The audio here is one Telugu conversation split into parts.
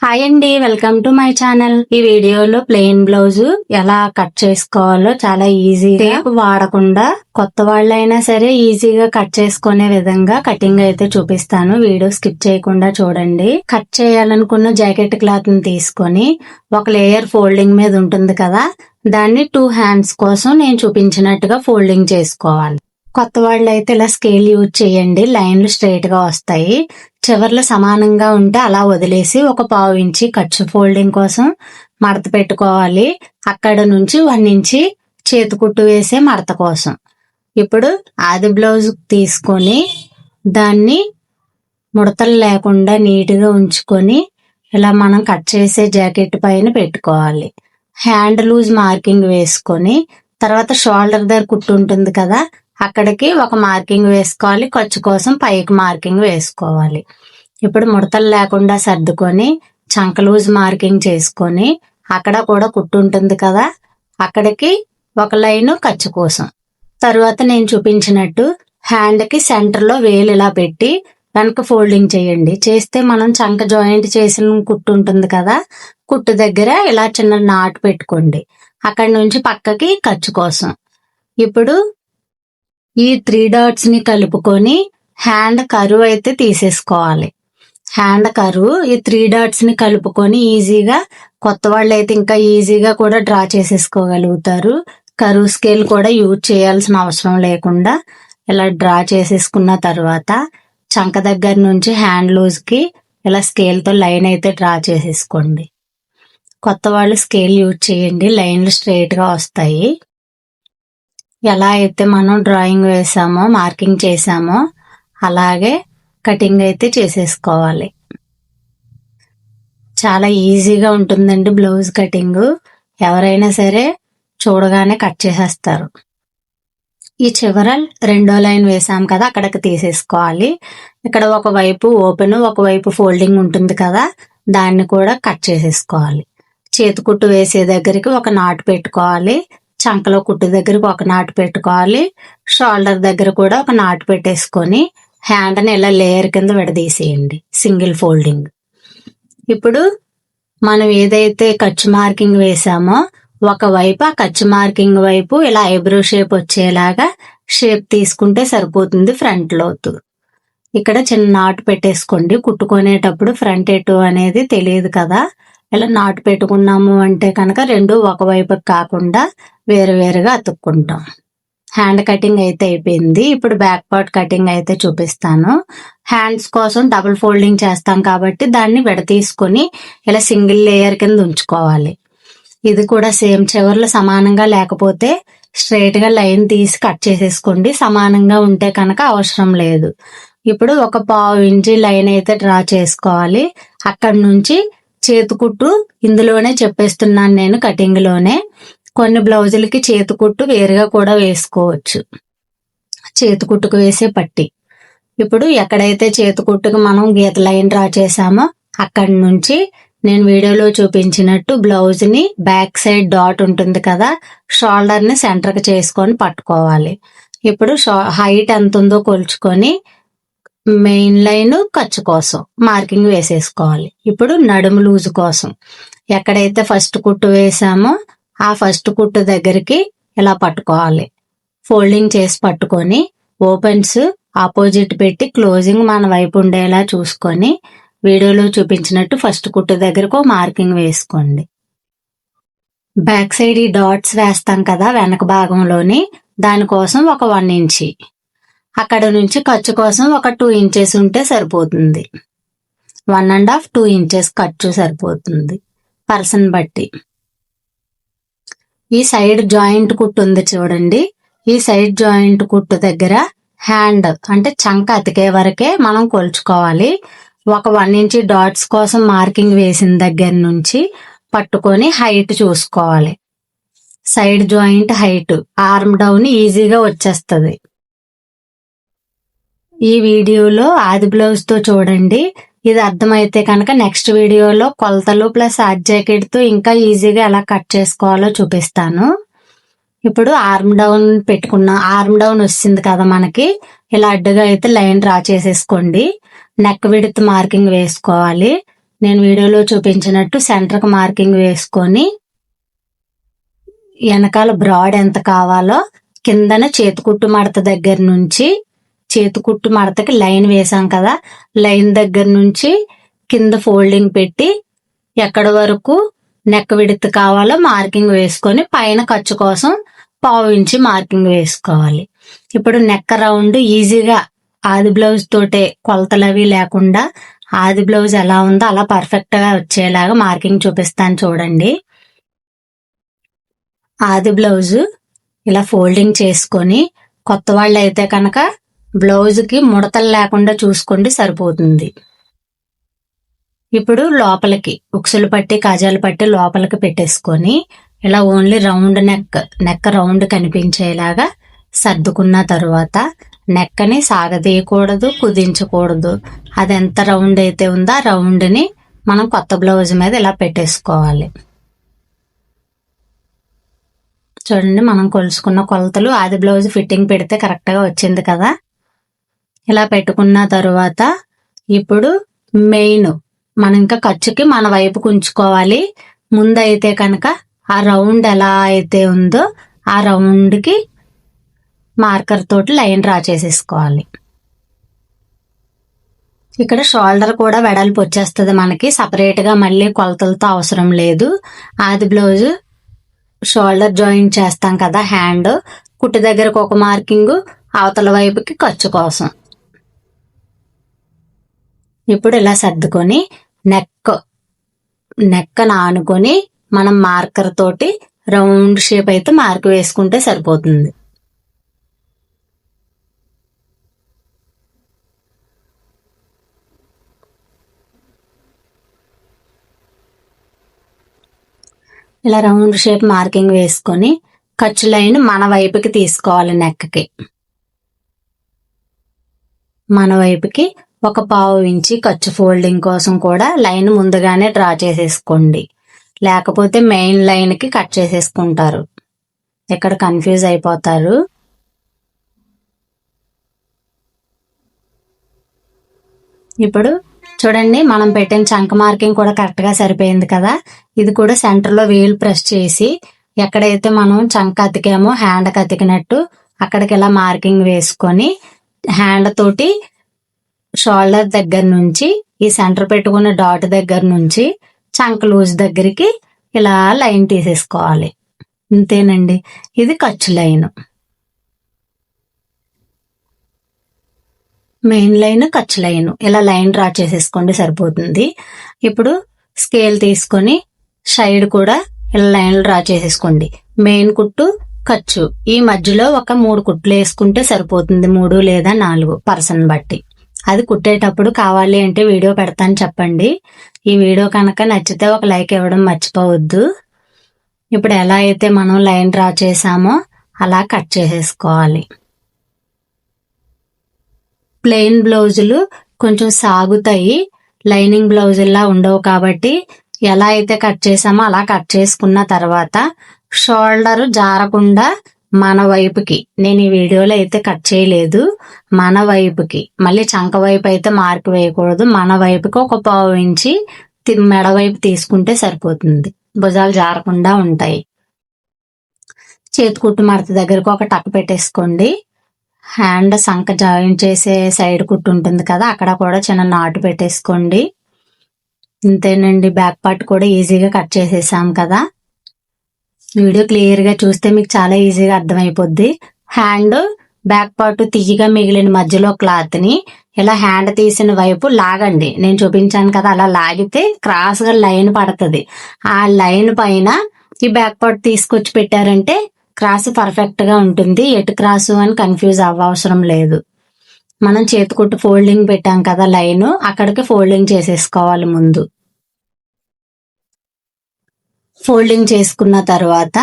హాయ్ అండి, వెల్కమ్ టు మై ఛానల్. ఈ వీడియోలో ప్లెయిన్ బ్లౌజ్ ఎలా కట్ చేసుకోవాలో చాలా ఈజీగా టేప్ వాడకుండా కొత్త వాళ్ళైనా సరే ఈజీగా కట్ చేసుకునే విధంగా కటింగ్ అయితే చూపిస్తాను. వీడియో స్కిప్ చేయకుండా చూడండి. కట్ చేయాలనుకున్న జాకెట్ క్లాత్ ని తీసుకొని ఒక లేయర్ ఫోల్డింగ్ మీద ఉంటుంది కదా, దాన్ని 2 హ్యాండ్స్ కోసం నేను చూపించినట్టుగా ఫోల్డింగ్ చేసుకోవాలి. కొత్త వాళ్ళు అయితే ఇలా స్కేల్ యూజ్ చేయండి, లైన్లు స్ట్రైట్ గా వస్తాయి. చివర్లు సమానంగా ఉంటే అలా వదిలేసి ఒక 1/2 ఇంచి ఖర్చు ఫోల్డింగ్ కోసం మడత పెట్టుకోవాలి. అక్కడ నుంచి 1 ఇంచి చేతి కుట్టు వేసే మడత కోసం. ఇప్పుడు ఆది బ్లౌజ్ తీసుకొని దాన్ని ముడతలు లేకుండా నీట్గా ఉంచుకొని ఇలా మనం కట్ చేసే జాకెట్ పైన పెట్టుకోవాలి. హ్యాండ్ లూజ్ మార్కింగ్ వేసుకొని తర్వాత షోల్డర్ దగ్గర కుట్టు ఉంటుంది కదా, అక్కడికి ఒక మార్కింగ్ వేసుకోవాలి. ఖర్చు కోసం పైకి మార్కింగ్ వేసుకోవాలి. ఇప్పుడు ముడతలు లేకుండా సర్దుకొని చంక లూజ్ మార్కింగ్ చేసుకొని అక్కడ కూడా కుట్టు ఉంటుంది కదా, అక్కడికి ఒక లైన్ ఖర్చు కోసం. తరువాత నేను చూపించినట్టు హ్యాండ్ కి సెంటర్ లో వేలు ఇలా పెట్టి వెనక ఫోల్డింగ్ చేయండి. చేస్తే మనం చంక జాయింట్ చేసిన కుట్టు ఉంటుంది కదా, కుట్టు దగ్గర ఇలా చిన్న నాటు పెట్టుకోండి. అక్కడి నుంచి పక్కకి ఖర్చు కోసం. ఇప్పుడు ఈ 3 డాట్స్ ని కలుపుకొని హ్యాండ్ కరువు అయితే తీసేసుకోవాలి. హ్యాండ్ కరువు ఈ 3 డాట్స్ ని కలుపుకొని ఈజీగా, కొత్త వాళ్ళు అయితే ఇంకా ఈజీగా కూడా డ్రా చేసేసుకోగలుగుతారు. కరువు స్కేల్ కూడా యూజ్ చేయాల్సిన అవసరం లేకుండా ఇలా డ్రా చేసేసుకున్న తర్వాత చంక దగ్గర నుంచి హ్యాండ్ లూజ్ కి ఇలా స్కేల్ తో లైన్ అయితే డ్రా చేసేసుకోండి. కొత్త వాళ్ళు స్కేల్ యూజ్ చేయండి, లైన్లు స్ట్రైట్ గా వస్తాయి. ఎలా అయితే మనం డ్రాయింగ్ వేసామో మార్కింగ్ చేసామో అలాగే కటింగ్ అయితే చేసేసుకోవాలి. చాలా ఈజీగా ఉంటుందండి బ్లౌజ్ కటింగ్. ఎవరైనా సరే చూడగానే కట్ చేసేస్తారు. ఈ చివర 2వ లైన్ వేసాం కదా, అక్కడికి తీసేసుకోవాలి. ఇక్కడ ఒకవైపు ఓపెన్ ఒకవైపు ఫోల్డింగ్ ఉంటుంది కదా, దాన్ని కూడా కట్ చేసేసుకోవాలి. చేతి కుట్టు వేసే దగ్గరికి ఒక నాటు పెట్టుకోవాలి. చంకలో కుట్టు దగ్గరకు ఒక నాటు పెట్టుకోవాలి. షోల్డర్ దగ్గర కూడా ఒక నాటు పెట్టేసుకొని హ్యాండ్ ని ఇలా లేయర్ కింద విడదీసేయండి, సింగిల్ ఫోల్డింగ్. ఇప్పుడు మనం ఏదైతే ఖర్చు మార్కింగ్ వేసామో ఒకవైపు ఆ ఖర్చు మార్కింగ్ వైపు ఇలా ఐబ్రో షేప్ వచ్చేలాగా షేప్ తీసుకుంటే సరిపోతుంది. ఫ్రంట్ లోతు ఇక్కడ చిన్న నాటు పెట్టేసుకోండి. కుట్టుకునేటప్పుడు ఫ్రంట్ ఎటు అనేది తెలియదు కదా, ఇలా నాటు పెట్టుకున్నాము అంటే కనుక రెండు ఒకవైపు కాకుండా వేరువేరుగా అతుక్కుంటాం. హ్యాండ్ కటింగ్ అయితే అయిపోయింది. ఇప్పుడు బ్యాక్ పార్ట్ కటింగ్ అయితే చూపిస్తాను. హ్యాండ్స్ కోసం డబుల్ ఫోల్డింగ్ చేస్తాం కాబట్టి దాన్ని విడతీసుకొని ఇలా సింగిల్ లేయర్ కింద ఉంచుకోవాలి. ఇది కూడా సేమ్, చివర్లు సమానంగా లేకపోతే స్ట్రైట్ గా లైన్ తీసి కట్ చేసేసుకోండి. సమానంగా ఉంటే కనుక అవసరం లేదు. ఇప్పుడు ఒక 1/2 ఇంచి లైన్ అయితే డ్రా చేసుకోవాలి. అక్కడి నుంచి చేతికుట్టు ఇందులోనే చెప్పేస్తున్నాను నేను, కటింగ్ లోనే. కొన్ని బ్లౌజులకి చేతికుట్టు వేరుగా కూడా వేసుకోవచ్చు, చేతికుట్టుకు వేసే పట్టి. ఇప్పుడు ఎక్కడైతే చేతికుట్టుకు మనం గీత లైన్ డ్రా చేసామో అక్కడి నుంచి నేను వీడియోలో చూపించినట్టు బ్లౌజ్ ని బ్యాక్ సైడ్ డాట్ ఉంటుంది కదా, షోల్డర్ ని సెంటర్ కి చేసుకొని పట్టుకోవాలి. ఇప్పుడు హైట్ ఎంత ఉందో కొలుచుకొని మెయిన్ లైన్ ఖర్చు కోసం మార్కింగ్ వేసేసుకోవాలి. ఇప్పుడు నడుము లూజు కోసం ఎక్కడైతే ఫస్ట్ కుట్టు వేసామో ఆ ఫస్ట్ కుట్టు దగ్గరికి ఇలా పట్టుకోవాలి. ఫోల్డింగ్ చేసి పట్టుకొని ఓపెన్స్ ఆపోజిట్ పెట్టి క్లోజింగ్ మన వైపు ఉండేలా చూసుకొని వీడియోలో చూపించినట్టు ఫస్ట్ కుట్టు దగ్గరకు మార్కింగ్ వేసుకోండి. బ్యాక్ సైడ్ ఈ డాట్స్ వేస్తాం కదా వెనక భాగంలోని, దానికోసం ఒక 1 ఇంచి, అక్కడ నుంచి ఖర్చు కోసం ఒక 2 ఇంచెస్ ఉంటే సరిపోతుంది. 1.5 2 ఇంచెస్ ఖర్చు సరిపోతుంది పర్సన్ బట్టి. ఈ సైడ్ జాయింట్ కుట్టు ఉంది చూడండి, ఈ సైడ్ జాయింట్ కుట్టు దగ్గర హ్యాండ్ అంటే చంక అతికే వరకే మనం కొలుచుకోవాలి. ఒక 1 ఇంచి డాట్స్ కోసం మార్కింగ్ వేసిన దగ్గర నుంచి పట్టుకొని హైట్ చూసుకోవాలి. Side joint height arm down ఈజీగా వచ్చేస్తుంది. ఈ వీడియోలో ఆది బ్లౌజ్ తో చూడండి. ఇది అర్థమైతే కనుక నెక్స్ట్ వీడియోలో కొలతలు ప్లస్ ఆది జాకెట్ తో ఇంకా ఈజీగా ఎలా కట్ చేసుకోవాలో చూపిస్తాను. ఇప్పుడు ఆర్మ్ డౌన్ పెట్టుకున్నా, ఆర్మ్ డౌన్ వచ్చింది కదా మనకి, ఇలా అడ్డుగా అయితే లైన్ డ్రా చేసేసుకోండి. నెక్ విడ్త్ మార్కింగ్ వేసుకోవాలి. నేను వీడియోలో చూపించినట్టు సెంటర్కి మార్కింగ్ వేసుకొని వెనకాల బ్రాడ్ ఎంత కావాలో కిందన చేతికుట్టు మడత దగ్గర నుంచి, చేతికుట్టు మడతకి లైన్ వేసాం కదా, లైన్ దగ్గర నుంచి కింద ఫోల్డింగ్ పెట్టి ఎక్కడ వరకు నెక్ విడ్త్ కావాలో మార్కింగ్ వేసుకొని పైన ఖర్చు కోసం 1/2 ఇంచ్ మార్కింగ్ వేసుకోవాలి. ఇప్పుడు నెక్ రౌండ్ ఈజీగా ఆది బ్లౌజ్ తోటే కొలతలు అవి లేకుండా ఆది బ్లౌజ్ ఎలా ఉందో అలా పర్ఫెక్ట్ గా వచ్చేలాగా మార్కింగ్ చూపిస్తాను చూడండి. ఆది బ్లౌజ్ ఇలా ఫోల్డింగ్ చేసుకొని, కొత్త వాళ్ళు అయితే కనుక బ్లౌజ్ కి ముడతలు లేకుండా చూసుకోండి, సరిపోతుంది. ఇప్పుడు లోపలికి ఉక్సులు పట్టి కాజాలు పట్టి లోపలికి పెట్టేసుకొని ఇలా ఓన్లీ రౌండ్ నెక్ రౌండ్ కనిపించేలాగా సర్దుకున్న తరువాత నెక్కని సాగదీయకూడదు, కుదించకూడదు. అది ఎంత రౌండ్ అయితే ఉందో ఆ రౌండ్ ని మనం కొత్త బ్లౌజ్ మీద ఇలా పెట్టేసుకోవాలి. చూడండి, మనం కొలుసుకున్న కొలతలు ఆది బ్లౌజ్ ఫిట్టింగ్ పెడితే కరెక్ట్ గా వచ్చింది కదా. ఇలా పెట్టుకున్న తరువాత ఇప్పుడు మెయిన్ మనం ఇంకా ఖర్చుకి మన వైపుకు ఉంచుకోవాలి. ముందైతే కనుక ఆ రౌండ్ ఎలా అయితే ఉందో ఆ రౌండ్ కి మార్కర్ తోటి లైన్ డ్రా చేసేసుకోవాలి. ఇక్కడ షోల్డర్ కూడా వెడల్పు వచ్చేస్తుంది మనకి, సపరేట్ గా మళ్ళీ కొలతలతో అవసరం లేదు. ఆది బ్లౌజ్ షోల్డర్ జాయింట్ చేస్తాం కదా, హ్యాండ్ కుట్టు దగ్గరకు ఒక మార్కింగ్, అవతల వైపుకి ఖర్చు కోసం. ఇప్పుడు ఇలా సర్దుకొని నెక్ ఆనుకొని మనం మార్కర్ తోటి రౌండ్ షేప్ అయితే మార్క్ వేసుకుంటే సరిపోతుంది. ఇలా రౌండ్ షేప్ మార్కింగ్ వేసుకొని ఖర్చు లైన్ మన వైపుకి తీసుకోవాలి. నెక్కి మన వైపుకి ఒక 1/2 ఇంచ్ ఖర్చు ఫోల్డింగ్ కోసం కూడా లైన్ ముందుగానే డ్రా చేసేసుకోండి, లేకపోతే మెయిన్ లైన్ కి కట్ చేసేసుకుంటారు, ఇక్కడ కన్ఫ్యూజ్ అయిపోతారు. ఇప్పుడు చూడండి, మనం పెట్టిన చంక మార్కింగ్ కూడా కరెక్ట్ గా సరిపోయింది కదా. ఇది కూడా సెంటర్ లో వేలు ప్రెస్ చేసి ఎక్కడైతే మనం చంక అతికామో హ్యాండ్ కి అతికినట్టు అక్కడికి ఇలా మార్కింగ్ వేసుకొని హ్యాండ్ తోటి షోల్డర్ దగ్గర నుంచి ఈ సెంటర్ పెట్టుకున్న డాట్ దగ్గర నుంచి చంక లూజ్ దగ్గరికి ఇలా లైన్ తీసేసుకోవాలి. అంతేనండి, ఇది ఖర్చు లైన్. మెయిన్ లైన్, ఖర్చు లైన్ ఇలా లైన్ డ్రా చేసేసుకోండి, సరిపోతుంది. ఇప్పుడు స్కేల్ తీసుకొని సైడ్ కూడా ఇలా లైన్లు డ్రా చేసేసుకోండి. మెయిన్ కుట్టు, ఖర్చు ఈ మధ్యలో ఒక 3 కుట్లు వేసుకుంటే సరిపోతుంది, 3 లేదా 4 పర్సన్ బట్టి. అది కుట్టేటప్పుడు కావాలి అంటే వీడియో పెడతాను, చెప్పండి. ఈ వీడియో కనుక నచ్చితే ఒక లైక్ ఇవ్వడం మర్చిపోవద్దు. ఇప్పుడు ఎలా అయితే మనం లైన్ డ్రా చేసామో అలా కట్ చేసేసుకోవాలి. ప్లెయిన్ బ్లౌజులు కొంచెం సాగుతాయి, లైనింగ్ బ్లౌజుల్లా ఉండవు కాబట్టి ఎలా అయితే కట్ చేసామో అలా కట్ చేసుకున్న తర్వాత షోల్డర్ జారకుండా మన వైపుకి, నేను ఈ వీడియోలో అయితే కట్ చేయలేదు, మన వైపుకి మళ్ళీ చంక వైపు అయితే మార్క్ వేయకూడదు, మన వైపుకి ఒక 1/2 ఇంచ్ మెడ వైపు తీసుకుంటే సరిపోతుంది, భుజాలు జారకుండా ఉంటాయి. చేతి కుట్టు మడత దగ్గరకు ఒక టక్ పెట్టేసుకోండి. హ్యాండ్ సంక జాయింట్ చేసే సైడ్ కుట్టు ఉంటుంది కదా, అక్కడ కూడా చిన్న నాటు పెట్టేసుకోండి. ఇంతేనండి, బ్యాక్ పార్ట్ కూడా ఈజీగా కట్ చేసేసాం కదా. వీడియో క్లియర్ గా చూస్తే మీకు చాలా ఈజీగా అర్థమైపోద్ది. హ్యాండ్ బ్యాక్ పార్ట్ తీయగా మిగిలిన మధ్యలో క్లాత్ ని ఇలా హ్యాండ్ తీసిన వైపు లాగండి, నేను చూపించాను కదా, అలా లాగితే క్రాస్ గా లైన్ పడుతుంది. ఆ లైన్ పైన ఈ బ్యాక్ పార్ట్ తీసుకొచ్చి పెట్టారంటే క్రాస్ పర్ఫెక్ట్ గా ఉంటుంది, ఎటు క్రాసు అని కన్ఫ్యూజ్ అవ్వవసరం లేదు. మనం చేతికుట్టు ఫోల్డింగ్ పెట్టాం కదా లైన్, అక్కడికి ఫోల్డింగ్ చేసేసుకోవాలి. ముందు ఫోల్డింగ్ చేసుకున్న తర్వాత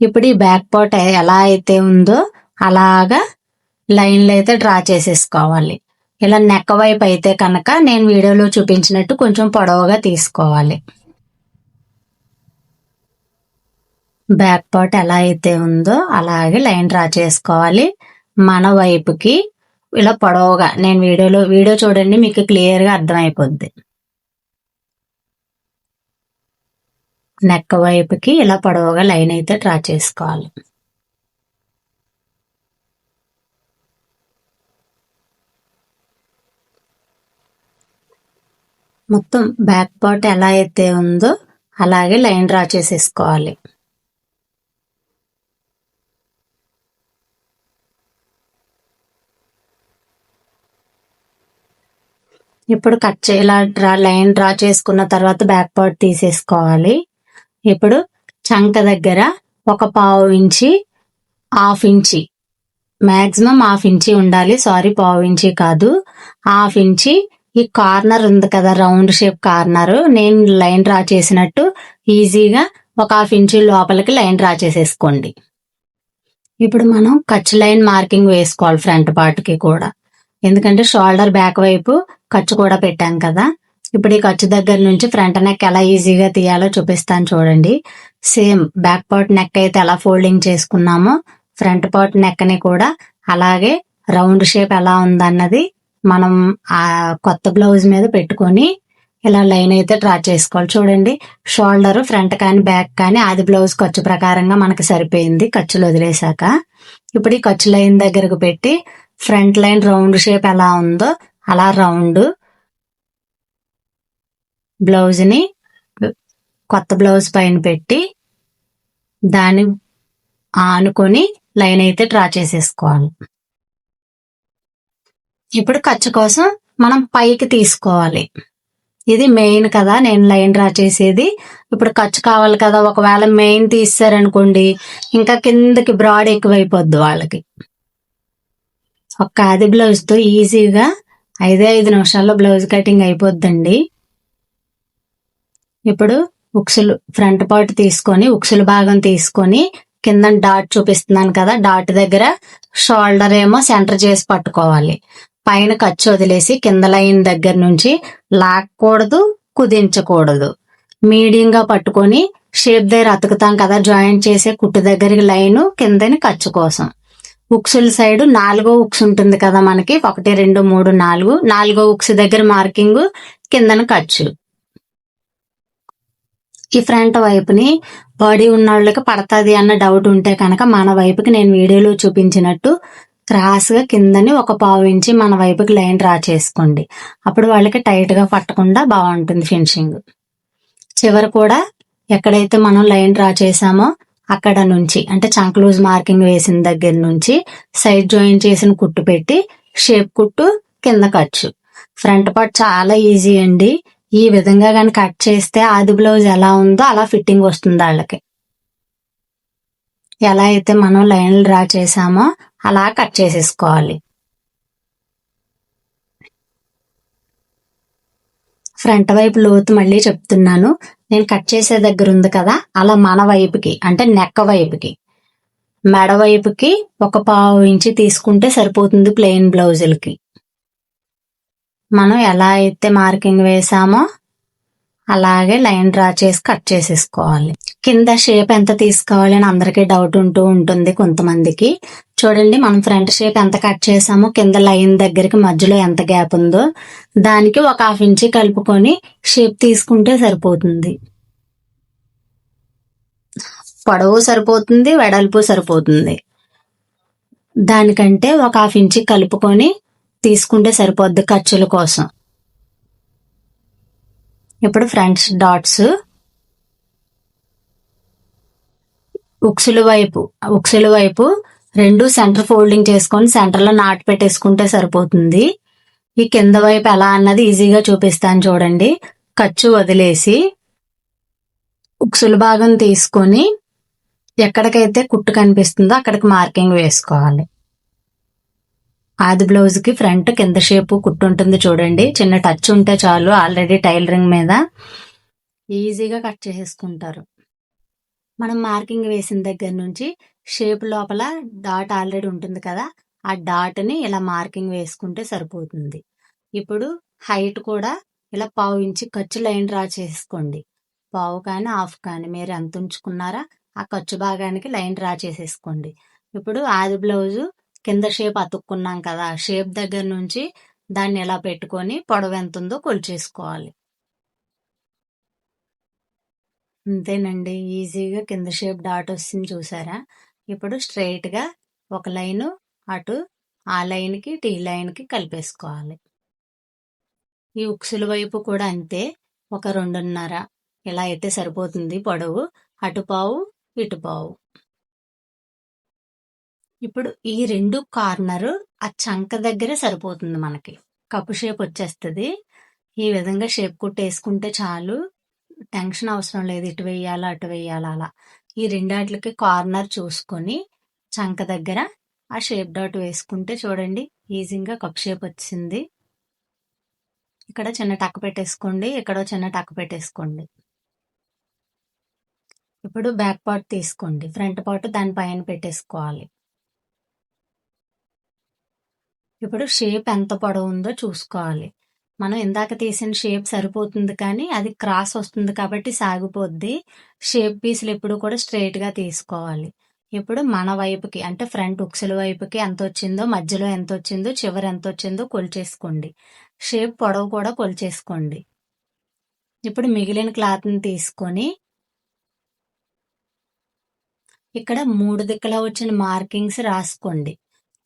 ఇప్పుడు ఈ బ్యాక్ పార్ట్ ఎలా అయితే ఉందో అలాగా లైన్లు అయితే డ్రా చేసేసుకోవాలి. ఇలా నెక్ వైపు అయితే కనుక నేను వీడియోలో చూపించినట్టు కొంచెం పొడవుగా తీసుకోవాలి. బ్యాక్ పార్ట్ ఎలా అయితే ఉందో అలాగే లైన్ డ్రా చేసుకోవాలి. మన వైపుకి ఇలా పొడవుగా, నేను వీడియో చూడండి, మీకు క్లియర్ గా అర్థమైపోద్ది. నెక్ వైపుకి ఇలా పొడవుగా లైన్ అయితే డ్రా చేసుకోవాలి. మొత్తం బ్యాక్ పార్ట్ ఎలా అయితే ఉందో అలాగే లైన్ డ్రా చేసేసుకోవాలి. ఇప్పుడు ఇలా లైన్ డ్రా చేసుకున్న తర్వాత బ్యాక్ పార్ట్ తీసేసుకోవాలి. ఇప్పుడు చంక దగ్గర ఒక పావు ఇంచి, half inch, maximum half inch ఉండాలి. సారీ, పావు ఇంచి కాదు, హాఫ్ ఇంచి. ఈ కార్నర్ ఉంది కదా, రౌండ్ షేప్ కార్నర్, నేను లైన్ డ్రా చేసినట్టు ఈజీగా ఒక హాఫ్ ఇంచి లోపలికి లైన్ డ్రా చేసేసుకోండి. ఇప్పుడు మనం ఖర్చు లైన్ మార్కింగ్ వేసుకోవాలి ఫ్రంట్ పార్ట్ కి కూడా, ఎందుకంటే షోల్డర్ బ్యాక్ వైపు ఖర్చు కూడా పెట్టాం కదా. ఇప్పుడు ఈ ఖర్చు దగ్గర నుంచి ఫ్రంట్ నెక్ ఎలా ఈజీగా తీయాలో చూపిస్తాను చూడండి. సేమ్ బ్యాక్ పార్ట్ నెక్ అయితే ఎలా ఫోల్డింగ్ చేసుకున్నామో ఫ్రంట్ పార్ట్ నెక్ ని కూడా అలాగే రౌండ్ షేప్ ఎలా ఉందన్నది మనం ఆ కొత్త బ్లౌజ్ మీద పెట్టుకొని ఇలా లైన్ అయితే డ్రా చేసుకోవాలి. చూడండి, షోల్డర్ ఫ్రంట్ కానీ బ్యాక్ కానీ ఆది బ్లౌజ్ ఖర్చు ప్రకారంగా మనకి సరిపోయింది ఖర్చులు వదిలేశాక. ఇప్పుడు ఈ ఖర్చు లైన్ దగ్గరకు పెట్టి ఫ్రంట్ లైన్ రౌండ్ షేప్ ఎలా ఉందో అలా రౌండ్ బ్లౌజ్ ని కొత్త బ్లౌజ్ పైన పెట్టి దాన్ని ఆనుకొని లైన్ అయితే డ్రా చేసేసుకోవాలి. ఇప్పుడు ఖర్చు కోసం మనం పైకి తీసుకోవాలి. ఇది మెయిన్ కదా నేను లైన్ డ్రా చేసేది. ఇప్పుడు ఖర్చు కావాలి కదా, ఒకవేళ మెయిన్ తీసారనుకోండి ఇంకా కిందకి బ్రాడ్ ఎక్కువైపోద్ది వాళ్ళకి. ఒక్క ఆది బ్లౌజ్ తో ఈజీగా 5 నిమిషాల్లో బ్లౌజ్ కటింగ్ అయిపోద్దండి. ఇప్పుడు ఉక్సులు ఫ్రంట్ పార్ట్ తీసుకొని ఉక్సులు భాగం తీసుకొని కింద డాట్ చూపిస్తున్నాను కదా, డాట్ దగ్గర షోల్డర్ ఏమో సెంటర్ చేసి పట్టుకోవాలి. పైన ఖర్చు వదిలేసి కింద లైన్ దగ్గర నుంచి లాక్కూడదు, కుదించకూడదు. మీడియంగా పట్టుకొని షేప్ దగ్గర అతుకుతాం కదా, జాయింట్ చేసే కుట్టు దగ్గరికి లైన్, కిందని ఖర్చు కోసం. ఉక్సుల సైడ్ 4వ ఉక్స్ ఉంటుంది కదా మనకి, 1 2 3 4, 4వ ఉక్స్ దగ్గర మార్కింగ్, కిందన ఖర్చు. ఈ ఫ్రంట్ వైపుని బాడీ ఉన్న వాళ్ళకి పడతాది అన్న డౌట్ ఉంటే కనుక మన వైపుకి నేను వీడియోలో చూపించినట్టు క్రాస్ గా కిందని ఒక పావు ఇంచి మన వైపుకి లైన్ డ్రా చేసుకోండి. అప్పుడు వాళ్ళకి టైట్ గా పట్టకుండా బాగుంటుంది ఫినిషింగ్. చివరి కూడా ఎక్కడైతే మనం లైన్ డ్రా చేసామో అక్కడ నుంచి, అంటే చంక్ లూజ్ మార్కింగ్ వేసిన దగ్గర నుంచి సైడ్ జాయిన్ చేసిన కుట్టు పెట్టి షేప్ కుట్టు, కింద ఖర్చు. ఫ్రంట్ పార్ట్ చాలా ఈజీ అండి. ఈ విధంగా కానీ కట్ చేస్తే ఆది బ్లౌజ్ ఎలా ఉందో అలా ఫిట్టింగ్ వస్తుంది వాళ్ళకి. ఎలా అయితే మనం లైన్లు డ్రా చేసామో అలా కట్ చేసేసుకోవాలి. ఫ్రంట్ వైపు లోతు మళ్ళీ చెప్తున్నాను, నేను కట్ చేసే దగ్గర ఉంది కదా, అలా మన వైపుకి అంటే నెక్ వైపుకి, మెడ వైపుకి ఒక పావు ఇంచి తీసుకుంటే సరిపోతుంది ప్లెయిన్ బ్లౌజులకి. మనం ఎలా అయితే మార్కింగ్ వేసామో అలాగే లైన్ డ్రా చేసి కట్ చేసేసుకోవాలి. కింద షేప్ ఎంత తీసుకోవాలి అని అందరికీ డౌట్ ఉంటూ ఉంటుంది కొంతమందికి. చూడండి, మనం ఫ్రంట్ షేప్ ఎంత కట్ చేసామో కింద లైన్ దగ్గరికి మధ్యలో ఎంత గ్యాప్ ఉందో దానికి ఒక హాఫ్ ఇంచి కలుపుకొని షేప్ తీసుకుంటే సరిపోతుంది. పొడవు సరిపోతుంది, వెడల్పు సరిపోతుంది. దానికంటే ఒక హాఫ్ ఇంచి కలుపుకొని తీసుకుంటే సరిపోద్ది ఖర్చుల కోసం. ఇప్పుడు ఫ్రంట్ డాట్స్ ఉక్సుల వైపు 2 సెంటర్ ఫోల్డింగ్ చేసుకొని సెంటర్ లో నాట్ పెట్టేసుకుంటే సరిపోతుంది. ఈ కింద వైపు ఎలా అన్నది ఈజీగా చూపిస్తాను చూడండి. ఖర్చు వదిలేసి ఉక్సుల భాగం తీసుకొని ఎక్కడికైతే కుట్టు కనిపిస్తుందో అక్కడికి మార్కింగ్ వేసుకోవాలి. ఆది బ్లౌజ్ కి ఫ్రంట్ కింద షేపు కుట్టు ఉంటుంది చూడండి, చిన్న టచ్ ఉంటే చాలు, ఆల్రెడీ టైలరింగ్ మీద ఈజీగా కట్ చేసేసుకుంటారు. మనం మార్కింగ్ వేసిన దగ్గర నుంచి షేప్ లోపల డాట్ ఆల్రెడీ ఉంటుంది కదా, ఆ డాట్ ని ఇలా మార్కింగ్ వేసుకుంటే సరిపోతుంది. ఇప్పుడు హైట్ కూడా ఇలా పావు ఇంచి ఖర్చు లైన్ డ్రా చేసుకోండి. పావు కానీ హాఫ్ కానీ మీరు ఎంత ఉంచుకున్నారా ఆ ఖర్చు భాగానికి లైన్ డ్రా చేసేసుకోండి. ఇప్పుడు ఆది బ్లౌజు కింద షేప్ అతుక్కున్నాం కదా, షేప్ దగ్గర నుంచి దాన్ని ఇలా పెట్టుకొని పొడవు ఎంత ఉందో కొలిచేసుకోవాలి. అంతేనండి, ఈజీగా కింద షేప్ డాట్ వస్తుంది చూసారా. ఇప్పుడు స్ట్రైట్ గా ఒక లైన్ అటు ఆ లైన్ కి టీ లైన్ కి కలిపేసుకోవాలి. ఈ ఉక్సుల వైపు కూడా అంతే, ఒక 2.5 ఇలా అయితే సరిపోతుంది పొడవు, అటు పావు ఇటు పావు. ఇప్పుడు ఈ 2 కార్నర్ ఆ చంక దగ్గర సరిపోతుంది, మనకి కప్పు షేప్ వచ్చేస్తుంది. ఈ విధంగా షేప్ కుట్టేసుకుంటే చాలు, టెన్షన్ అవసరం లేదు ఇటు వేయాలా అటు వేయాలా అలా. ఈ రెండాట్లకి కార్నర్ చూసుకొని చంక దగ్గర ఆ షేప్ డాట్ వేసుకుంటే చూడండి ఈజీగా కప్ షేప్ వచ్చింది. ఇక్కడ చిన్న టక్ పెట్టేసుకోండి, ఇక్కడ చిన్న టక్ పెట్టేసుకోండి. ఇప్పుడు బ్యాక్ పార్ట్ తీసుకోండి, ఫ్రంట్ పార్ట్ దానిపైన పెట్టేసుకోవాలి. ఇప్పుడు షేప్ ఎంత పొడవు ఉందో చూసుకోవాలి. మనం ఇందాక తీసిన షేప్ సరిపోతుంది, కానీ అది క్రాస్ వస్తుంది కాబట్టి సాగిపోద్ది. షేప్ పీసులు ఎప్పుడు కూడా స్ట్రైట్ గా తీసుకోవాలి. ఇప్పుడు మన వైపుకి అంటే ఫ్రంట్ ఉక్సుల వైపుకి ఎంత వచ్చిందో, మధ్యలో ఎంత వచ్చిందో, చివరి ఎంత వచ్చిందో కొలిచేసుకోండి. షేప్ పొడవు కూడా కొలిచేసుకోండి. ఇప్పుడు మిగిలిన క్లాత్ని తీసుకొని ఇక్కడ 3 దిక్కులా వచ్చిన మార్కింగ్స్ రాసుకోండి.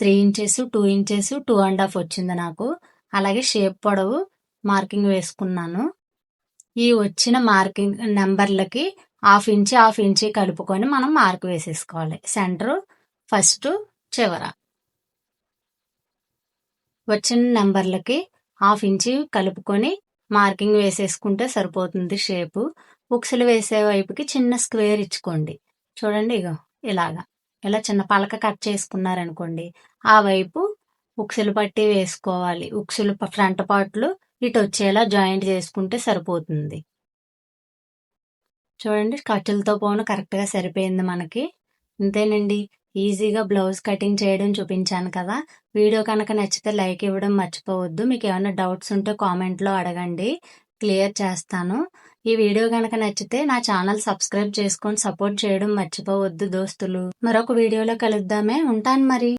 3 ఇంచెస్, 2 ఇంచెస్, 2.5 వచ్చింది నాకు. అలాగే షేప్ పొడవు మార్కింగ్ వేసుకున్నాను. ఈ వచ్చిన మార్కింగ్ నెంబర్లకి 1/2 ఇంచి కలుపుకొని మనం మార్క్ వేసేసుకోవాలి. సెంటర్, ఫస్ట్, చివర వచ్చిన నెంబర్లకి 1/2 ఇంచి కలుపుకొని మార్కింగ్ వేసేసుకుంటే సరిపోతుంది షేపు. ఉక్సులు వేసే వైపుకి చిన్న స్క్వేర్ ఇచ్చుకోండి. చూడండి, ఇగో ఇలాగా ఇలా చిన్న పలక కట్ చేసుకున్నారనుకోండి, ఆ వైపు ఉక్సులు పట్టి వేసుకోవాలి. ఉక్సులు ఫ్రంట్ పార్ట్లు ఇటు వచ్చేలా జాయింట్ చేసుకుంటే సరిపోతుంది. చూడండి, ఖర్చులతో పోను కరెక్ట్గా సరిపోయింది మనకి. అంతేనండి, ఈజీగా బ్లౌజ్ కటింగ్ చేయడం చూపించాను కదా. వీడియో కనుక నచ్చితే లైక్ ఇవ్వడం మర్చిపోవద్దు. మీకు ఏమైనా డౌట్స్ ఉంటే కామెంట్లో అడగండి, క్లియర్ చేస్తాను. ఈ వీడియో కనుక నచ్చితే నా ఛానల్ సబ్స్క్రైబ్ చేసుకొని సపోర్ట్ చేయడం మర్చిపోవద్దు దోస్తులు. మరొక వీడియోలో కలుద్దామే, ఉంటాను మరి.